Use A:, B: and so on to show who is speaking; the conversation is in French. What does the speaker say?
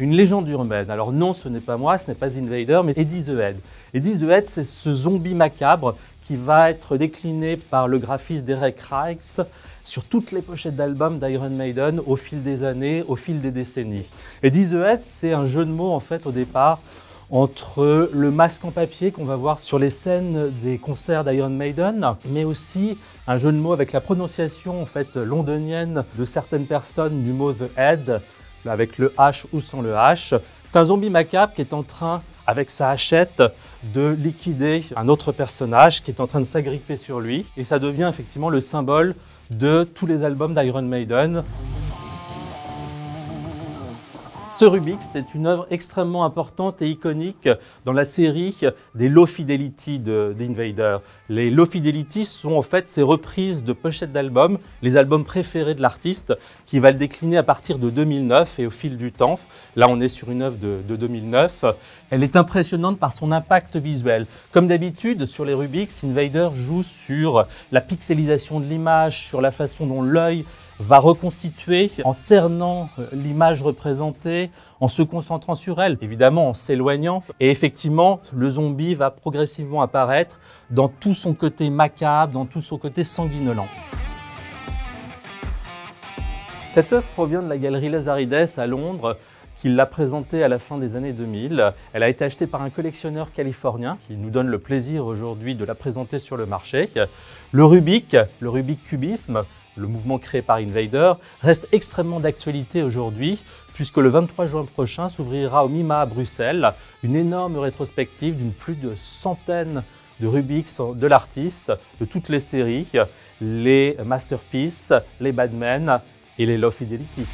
A: une légende urbaine. Alors non, ce n'est pas moi, ce n'est pas Invader, mais Eddie the Head. Eddie the Head, c'est ce zombie macabre qui va être décliné par le graphiste Derek Riggs sur toutes les pochettes d'albums d'Iron Maiden au fil des années, au fil des décennies. Eddie the Head, c'est un jeu de mots en fait au départ entre le masque en papier qu'on va voir sur les scènes des concerts d'Iron Maiden, mais aussi un jeu de mots avec la prononciation en fait londonienne de certaines personnes du mot The Head, avec le H ou sans le H. C'est un zombie macabre qui est en train, avec sa hachette, de liquider un autre personnage qui est en train de s'agripper sur lui. Et ça devient effectivement le symbole de tous les albums d'Iron Maiden. Ce Rubik's, c'est une œuvre extrêmement importante et iconique dans la série des Low Fidelity d'Invader. Les Low Fidelity sont en fait ces reprises de pochettes d'albums, les albums préférés de l'artiste, qui va le décliner à partir de 2009 et au fil du temps. Là, on est sur une œuvre de 2009. Elle est impressionnante par son impact visuel. Comme d'habitude, sur les Rubik's, Invader joue sur la pixelisation de l'image, sur la façon dont l'œil va reconstituer en cernant l'image représentée, en se concentrant sur elle, évidemment en s'éloignant. Et effectivement, le zombie va progressivement apparaître dans tout son côté macabre, dans tout son côté sanguinolent. Cette œuvre provient de la galerie Lazaridès à Londres, qui l'a présentée à la fin des années 2000. Elle a été achetée par un collectionneur californien qui nous donne le plaisir aujourd'hui de la présenter sur le marché. Le Rubik cubisme, le mouvement créé par Invader, reste extrêmement d'actualité aujourd'hui puisque le 23 juin prochain s'ouvrira au MIMA à Bruxelles une énorme rétrospective d'une plus de centaine de Rubik's de l'artiste, de toutes les séries, les Masterpiece, les Badman et les Low Fidelity.